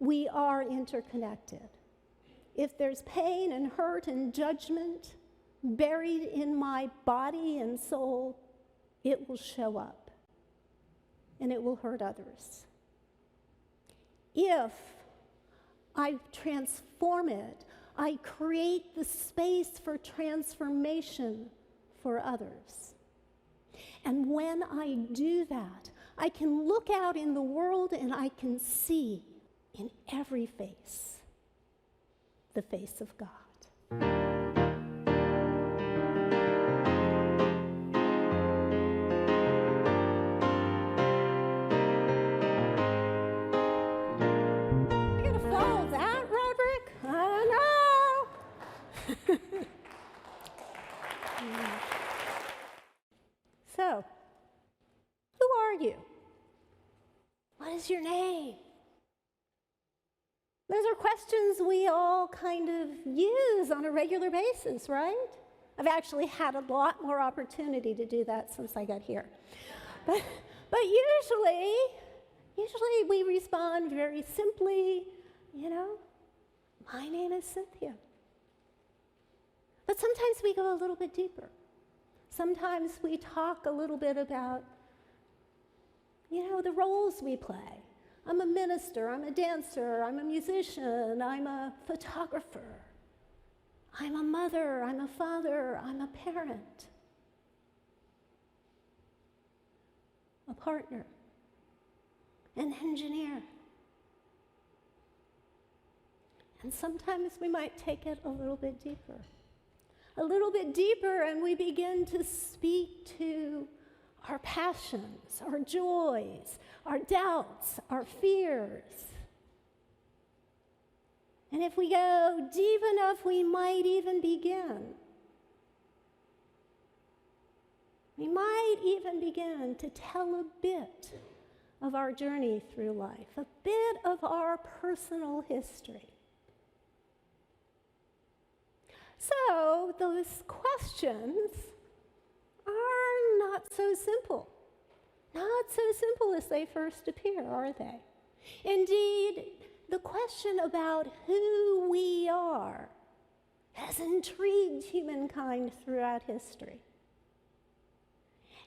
we are interconnected. If there's pain and hurt and judgment buried in my body and soul, it will show up and it will hurt others. If I transform it, I create the space for transformation for others. And when I do that, I can look out in the world and I can see in every face the face of God. So, who are you? What is your name? Those are questions we all kind of use on a regular basis, right? I've actually had a lot more opportunity to do that since I got here. But usually we respond very simply, my name is Cynthia. But sometimes we go a little bit deeper. Sometimes we talk a little bit about, the roles we play. I'm a minister, I'm a dancer, I'm a musician, I'm a photographer, I'm a mother, I'm a father, I'm a parent, a partner, an engineer. And sometimes we might take it a little bit deeper. And we begin to speak to our passions, our joys, our doubts, our fears. And if we go deep enough, we might even begin. We might even begin to tell a bit of our journey through life, a bit of our personal history. So those questions are not so simple. Not so simple as they first appear, are they? Indeed, the question about who we are has intrigued humankind throughout history.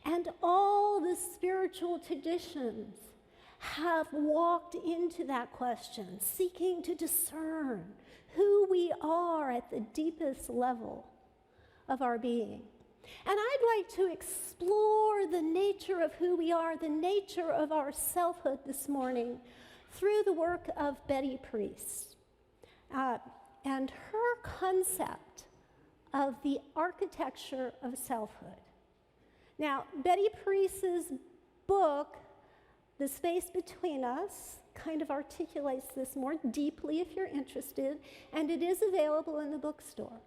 And all the spiritual traditions have walked into that question, seeking to discern who we are at the deepest level of our being. And I'd like to explore the nature of who we are, the nature of our selfhood this morning through the work of Betty Priest and her concept of the architecture of selfhood. Now, Betty Priest's book, The Space Between Us, kind of articulates this more deeply if you're interested, and it is available in the bookstore.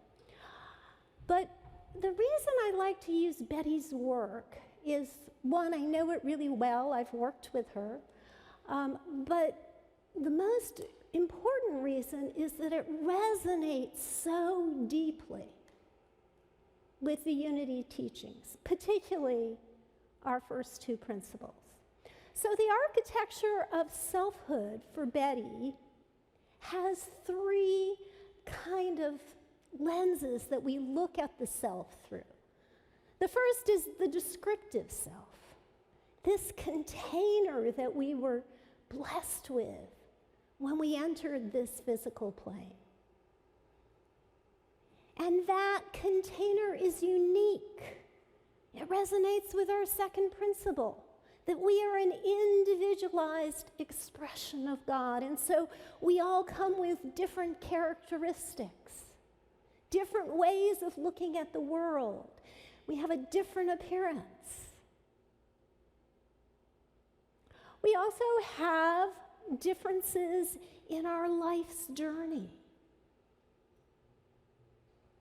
But the reason I like to use Betty's work is, one, I know it really well, I've worked with her, but the most important reason is that it resonates so deeply with the Unity teachings, particularly our first two principles. So the architecture of selfhood for Betty has three kind of lenses that we look at the self through. The first is the descriptive self, this container that we were blessed with when we entered this physical plane. And that container is unique. It resonates with our second principle, that we are an individualized expression of God. And so we all come with different characteristics, different ways of looking at the world. We have a different appearance. We also have differences in our life's journey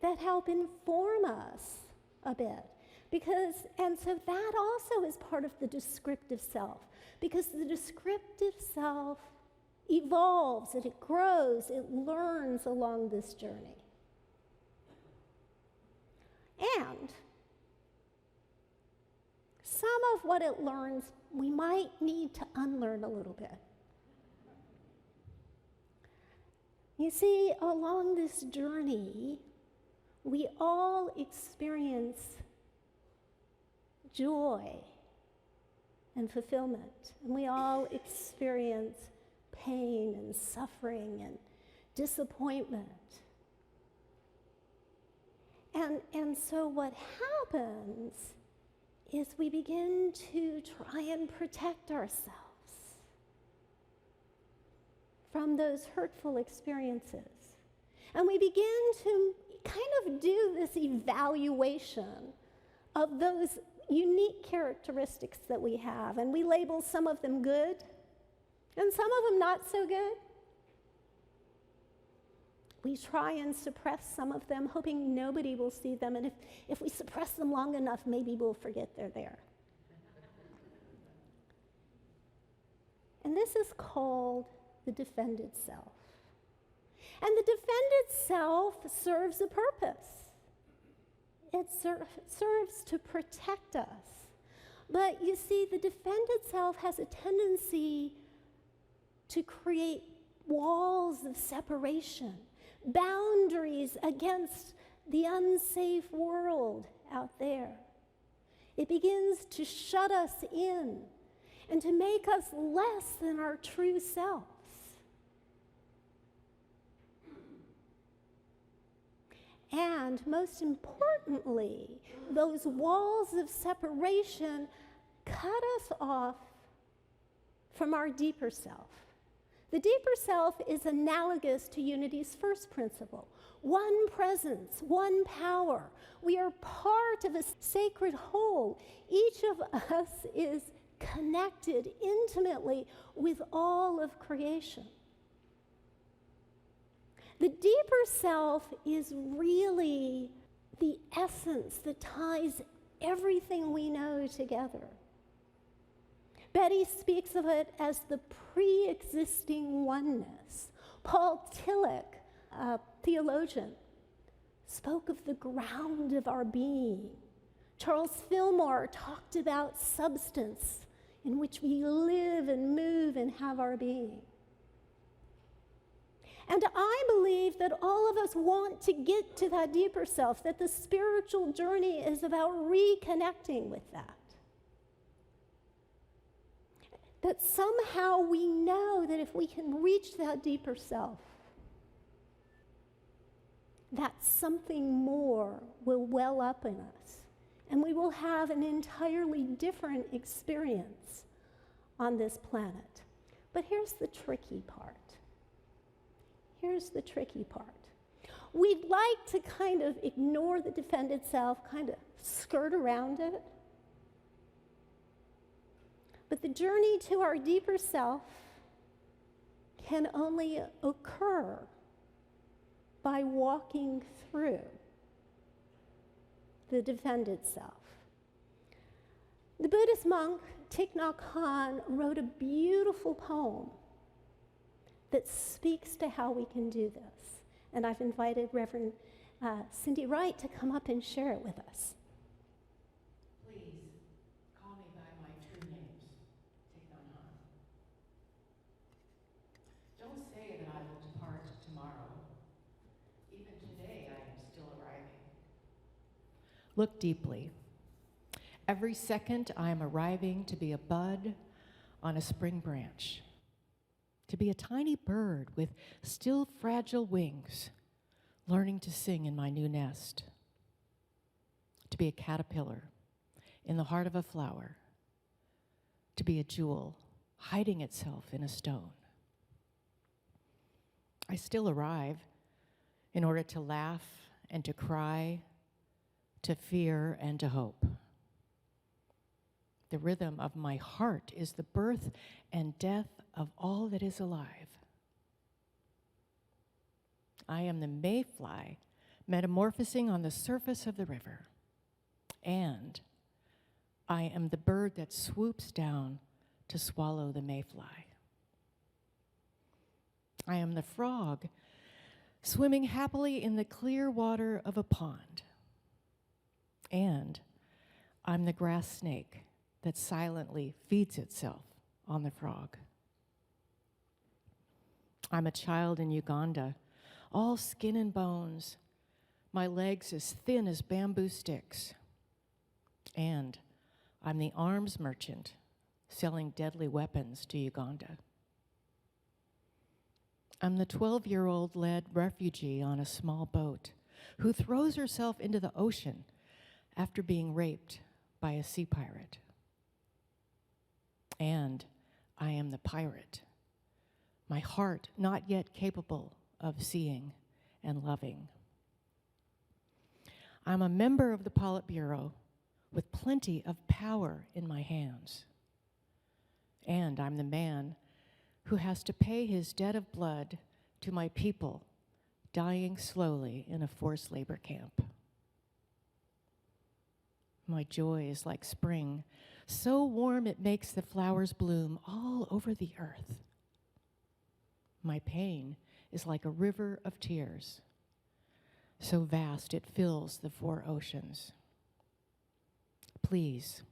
that help inform us a bit. And so that also is part of the descriptive self, because the descriptive self evolves, and it grows, it learns along this journey. And some of what it learns, we might need to unlearn a little bit. You see, along this journey, we all experience joy and fulfillment, and we all experience pain and suffering and disappointment. And so what happens is we begin to try and protect ourselves from those hurtful experiences. And we begin to kind of do this evaluation of those unique characteristics that we have. And we label some of them good and some of them not so good. We try and suppress some of them, hoping nobody will see them. And if we suppress them long enough, maybe we'll forget they're there. And this is called the defended self. And the defended self serves a purpose. It serves to protect us. But you see, the defended self has a tendency to create walls of separation, boundaries against the unsafe world out there. It begins to shut us in and to make us less than our true selves. And most importantly, those walls of separation cut us off from our deeper self. The deeper self is analogous to Unity's first principle. One presence, one power. We are part of a sacred whole. Each of us is connected intimately with all of creation. The deeper self is really the essence that ties everything we know together. Betty speaks of it as the pre-existing oneness. Paul Tillich, a theologian, spoke of the ground of our being. Charles Fillmore talked about substance in which we live and move and have our being. And I believe that all of us want to get to that deeper self, that the spiritual journey is about reconnecting with that. That somehow we know that if we can reach that deeper self, that something more will well up in us, and we will have an entirely different experience on this planet. But here's the tricky part. Here's the tricky part. We'd like to kind of ignore the defended self, kind of skirt around it. But the journey to our deeper self can only occur by walking through the defended self. The Buddhist monk Thich Nath Hahn wrote a beautiful poem that speaks to how we can do this. And I've invited Reverend Cynthia Wright to come up and share it with us. Please call me by my true names, Thich Nath Hahn. Don't say that I will depart tomorrow. Even today I am still arriving. Look deeply. Every second I am arriving to be a bud on a spring branch, to be a tiny bird with still fragile wings, learning to sing in my new nest, to be a caterpillar in the heart of a flower, to be a jewel hiding itself in a stone. I still arrive in order to laugh and to cry, to fear and to hope. The rhythm of my heart is the birth and death of all that is alive. I am the mayfly metamorphosing on the surface of the river, and I am the bird that swoops down to swallow the mayfly. I am the frog swimming happily in the clear water of a pond, and I'm the grass snake that silently feeds itself on the frog. I'm a child in Uganda all skin and bones, my legs as thin as bamboo sticks. And I'm the arms merchant selling deadly weapons to Uganda. I'm the 12-year-old led refugee on a small boat who throws herself into the ocean after being raped by a sea pirate. And I am the pirate, my heart not yet capable of seeing and loving. I'm a member of the Politburo with plenty of power in my hands. And I'm the man who has to pay his debt of blood to my people dying slowly in a forced labor camp. My joy is like spring, so warm it makes the flowers bloom all over the earth. My pain is like a river of tears, so vast it fills the four oceans. Please,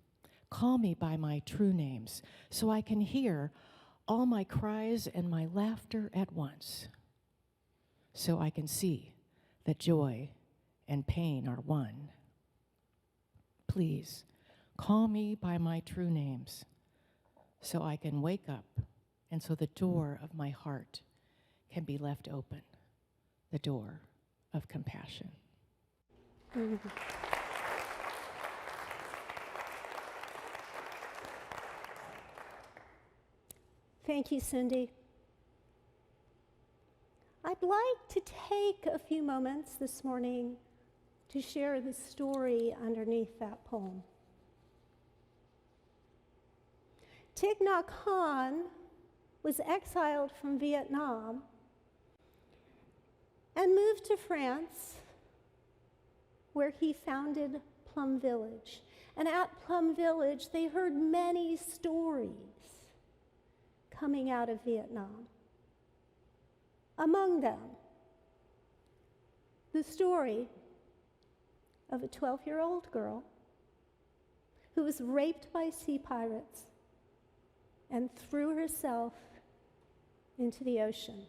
call me by my true names so I can hear all my cries and my laughter at once, so I can see that joy and pain are one. Please, call me by my true names so I can wake up and so the door of my heart can be left open, the door of compassion. Thank you, Cindy. I'd like to take a few moments this morning to share the story underneath that poem. Thich Nath Hahn was exiled from Vietnam and moved to France, where he founded Plum Village. And at Plum Village, they heard many stories coming out of Vietnam. Among them, the story of a 12-year-old girl who was raped by sea pirates and threw herself into the ocean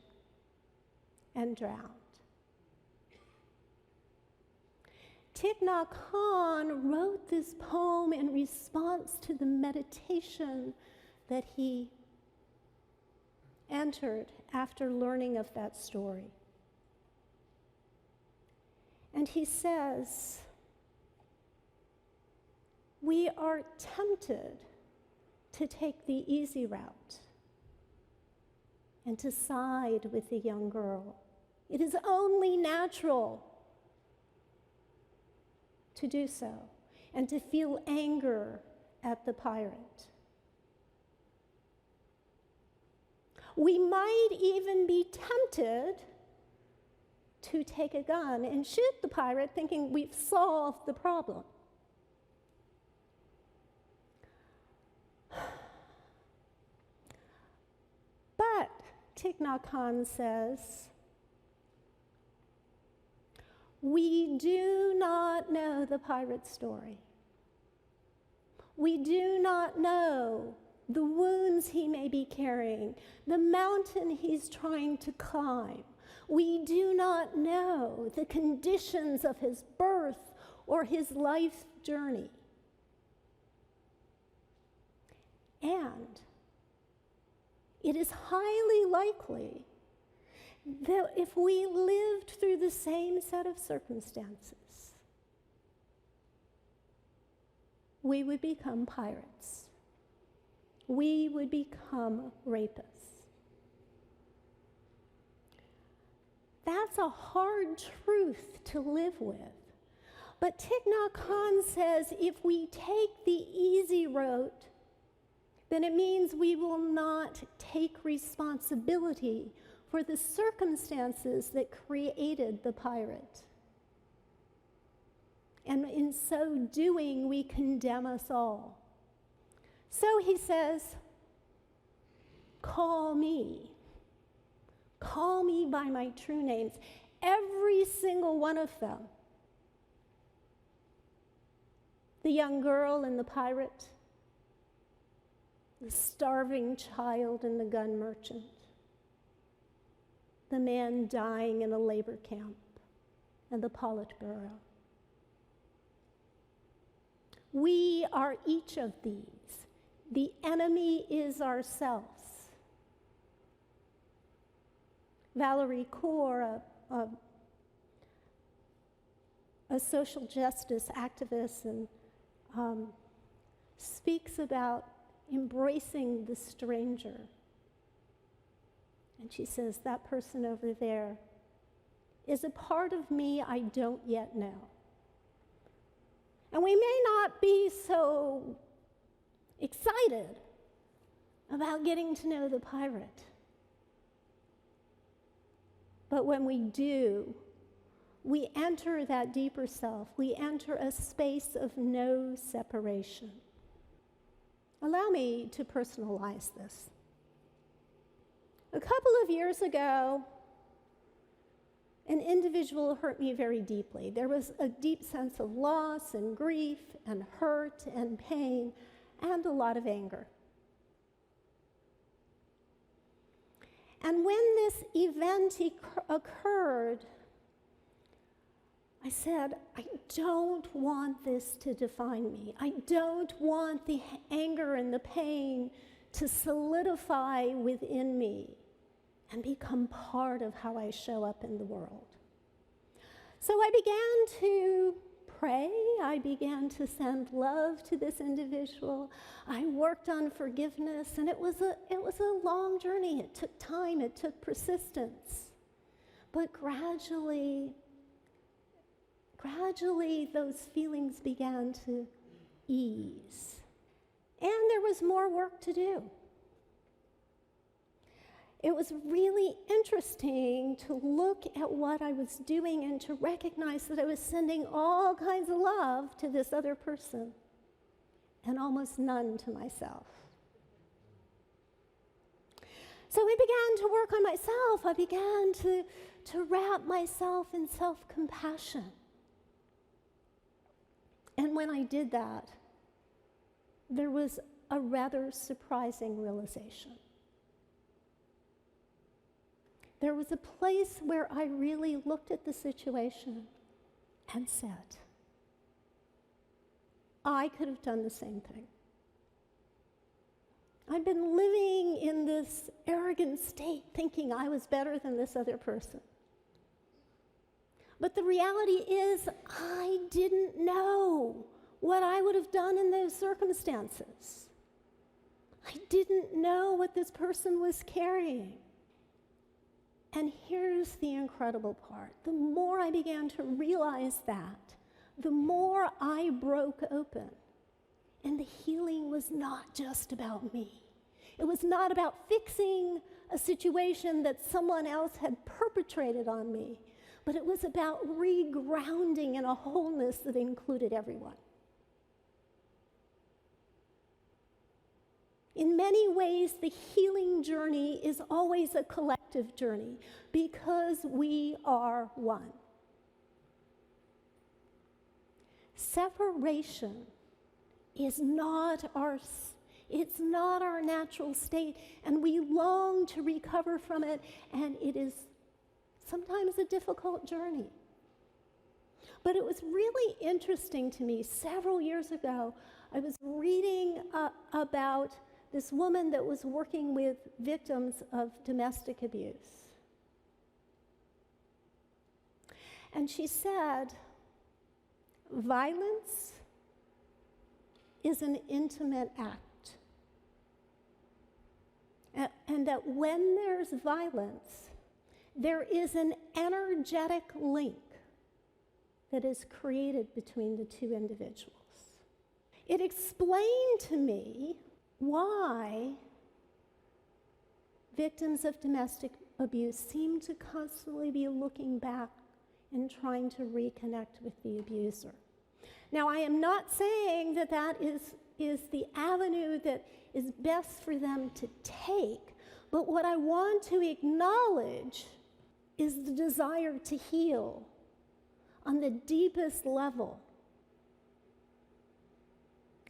and drowned. Thich Nath Hahn wrote this poem in response to the meditation that he entered after learning of that story. And he says, we are tempted to take the easy route and to side with the young girl. It is only natural to do so and to feel anger at the pirate. We might even be tempted to take a gun and shoot the pirate thinking we've solved the problem. But Thich Nath Hahn says, we do not know the pirate's story. We do not know the wounds he may be carrying, the mountain he's trying to climb. We do not know the conditions of his birth or his life journey. And it is highly likely that if we lived through the same set of circumstances, we would become pirates. We would become rapists. That's a hard truth to live with. But Thich Nath Hahn says if we take the easy road, then it means we will not take responsibility for the circumstances that created the pirate. And in so doing, we condemn us all. So he says, call me. Call me by my true names. Every single one of them. The young girl and the pirate. The starving child and the gun merchant. the man dying in a labor camp, and the Politburo. We are each of these. The enemy is ourselves. Valerie Kaur, a social justice activist, and speaks about embracing the stranger. And she says, that person over there is a part of me I don't yet know. And we may not be so excited about getting to know the pirate. But when we do, we enter that deeper self. We enter a space of no separation. Allow me to personalize this. A couple of years ago, an individual hurt me very deeply. There was a deep sense of loss and grief and hurt and pain and a lot of anger. And when this event occurred, I said, I don't want this to define me. I don't want the anger and the pain to solidify within me and become part of how I show up in the world. So I began to pray. I began to send love to this individual. I worked on forgiveness, and it was a long journey. It took time. It took persistence. But gradually, those feelings began to ease. And there was more work to do. It was really interesting to look at what I was doing and to recognize that I was sending all kinds of love to this other person and almost none to myself. So I began to work on myself. I began to wrap myself in self-compassion. And when I did that, there was a rather surprising realization. There was a place where I really looked at the situation and said, I could have done the same thing. I've been living in this arrogant state thinking I was better than this other person. But the reality is, I didn't know what I would have done in those circumstances. I didn't know what this person was carrying. And here's the incredible part. The more I began to realize that, the more I broke open. And the healing was not just about me. It was not about fixing a situation that someone else had perpetrated on me, but it was about regrounding in a wholeness that included everyone. In many ways, the healing journey is always a collective journey because we are one. Separation is not our natural state, and we long to recover from it, and it is sometimes a difficult journey. But it was really interesting to me. Several years ago, I was reading about this woman that was working with victims of domestic abuse. And she said, violence is an intimate act. And that when there's violence, there is an energetic link that is created between the two individuals. It explained to me why victims of domestic abuse seem to constantly be looking back and trying to reconnect with the abuser. Now, I am not saying that that is the avenue that is best for them to take, but what I want to acknowledge is the desire to heal on the deepest level.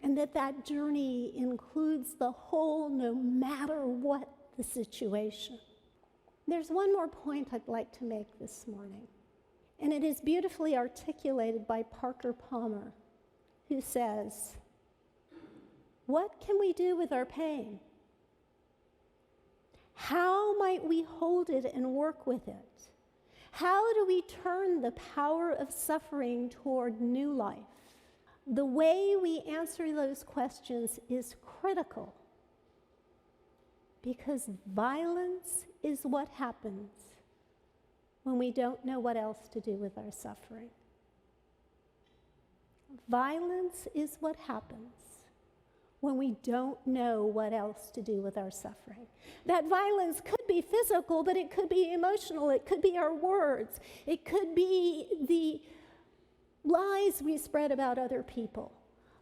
And that journey includes the whole, no matter what the situation. There's one more point I'd like to make this morning, and it is beautifully articulated by Parker Palmer, who says, "What can we do with our pain? How might we hold it and work with it? How do we turn the power of suffering toward new life?" The way we answer those questions is critical, because violence is what happens when we don't know what else to do with our suffering. Violence is what happens when we don't know what else to do with our suffering. That violence could be physical, but it could be emotional. It could be our words. It could be the lies we spread about other people.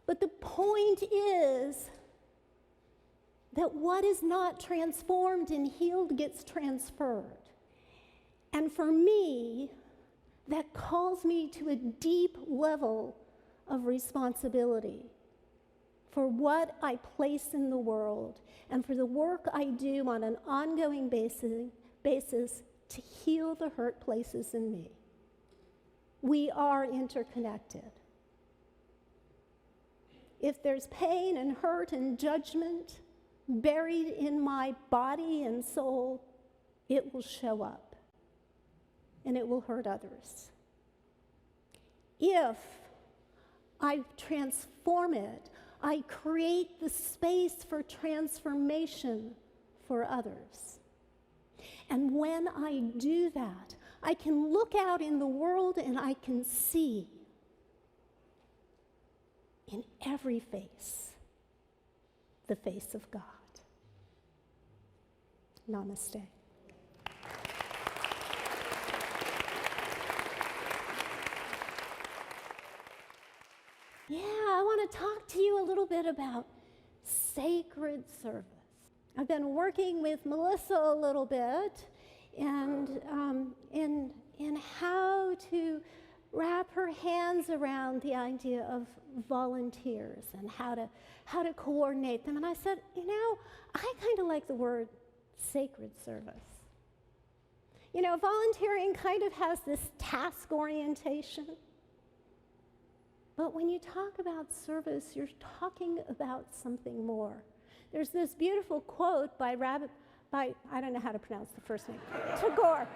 But the point is that what is not transformed and healed gets transferred. And for me, that calls me to a deep level of responsibility for what I place in the world and for the work I do on an ongoing basis to heal the hurt places in me. We are interconnected. If there's pain and hurt and judgment buried in my body and soul, it will show up and it will hurt others. If I transform it, I create the space for transformation for others. And when I do that, I can look out in the world and I can see in every face the face of God. Namaste. Yeah, I want to talk to you a little bit about sacred service. I've been working with Melissa a little bit and in how to wrap her hands around the idea of volunteers and how to coordinate them. And I said, I kind of like the word sacred service. Volunteering kind of has this task orientation. But when you talk about service, you're talking about something more. There's this beautiful quote by I don't know how to pronounce the first name, Tagore.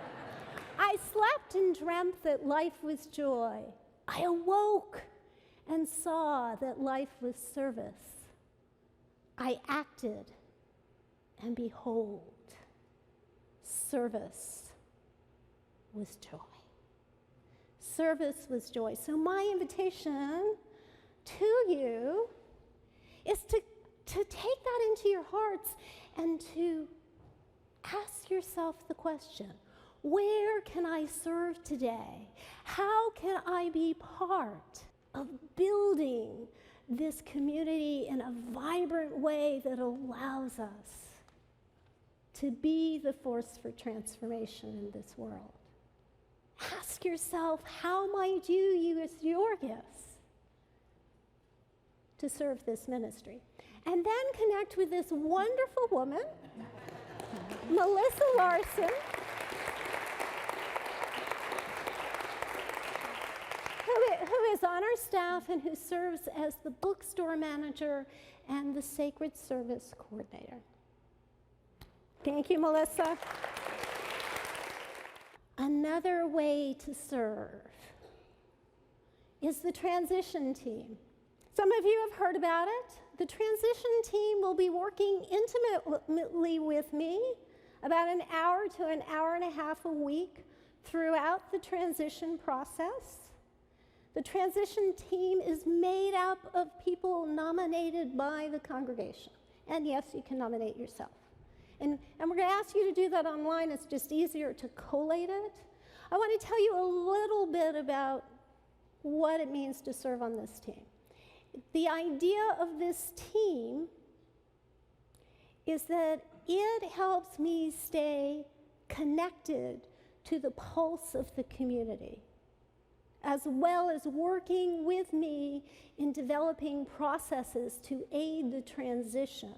"I slept and dreamt that life was joy. I awoke and saw that life was service. I acted, and behold, service was joy." Service was joy. So my invitation to you is to take that into your hearts and to ask yourself the question, where can I serve today? How can I be part of building this community in a vibrant way that allows us to be the force for transformation in this world? Ask yourself, how might you use your gifts to serve this ministry? And then connect with this wonderful woman, Melissa Larson, who is on our staff and who serves as the bookstore manager and the sacred service coordinator. Thank you, Melissa. Another way to serve is the transition team. Some of you have heard about it. The transition team will be working intimately with me about an hour to an hour and a half a week throughout the transition process. The transition team is made up of people nominated by the congregation. And yes, you can nominate yourself. And we're going to ask you to do that online. It's just easier to collate it. I want to tell you a little bit about what it means to serve on this team. The idea of this team is that it helps me stay connected to the pulse of the community, as well as working with me in developing processes to aid the transition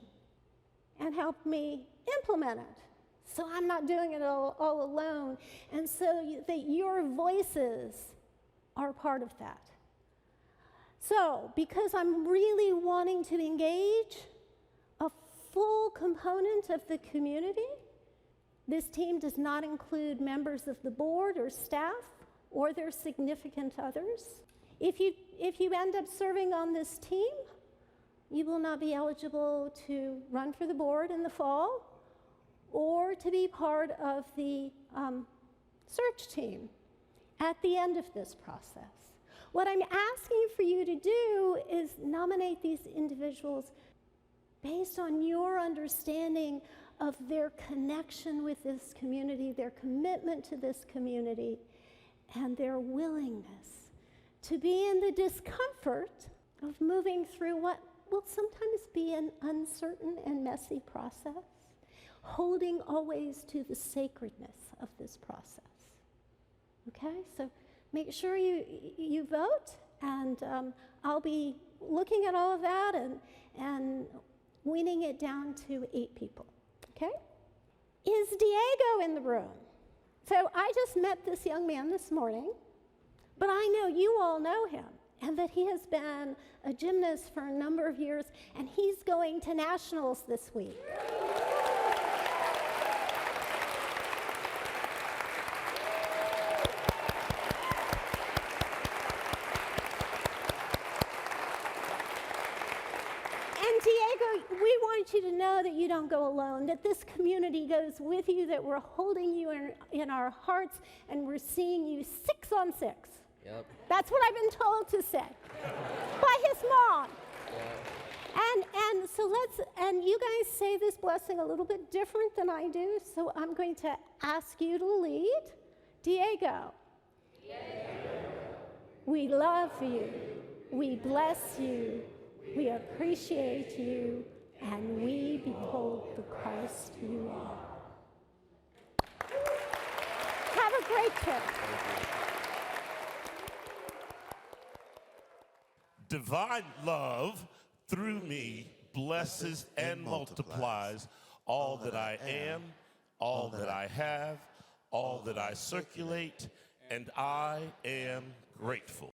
and help me implement it So I'm not doing it all alone. And so that your voices are part of that. So because I'm really wanting to engage a full component of the community, this team does not include members of the board or staff or their significant others. If you end up serving on this team, you will not be eligible to run for the board in the fall or to be part of the search team at the end of this process. What I'm asking for you to do is nominate these individuals based on your understanding of their connection with this community, their commitment to this community, and their willingness to be in the discomfort of moving through what will sometimes be an uncertain and messy process, holding always to the sacredness of this process. Okay, so make sure you vote, and I'll be looking at all of that and weaning it down to 8 people. Okay? Is Diego in the room? So I just met this young man this morning, but I know you all know him, and that he has been a gymnast for a number of years, and he's going to nationals this week. Diego, we want you to know that you don't go alone, that this community goes with you, that we're holding you in our hearts, and we're seeing you 6 on 6. Yep. That's what I've been told to say by his mom. Yep. And so and you guys say this blessing a little bit different than I do, so I'm going to ask you to lead. Diego. We love you. We bless you. We appreciate you, and we behold the Christ you are. Have a great trip. Divine love through me blesses and multiplies all that I am, all that I have, all that I circulate, and I am grateful.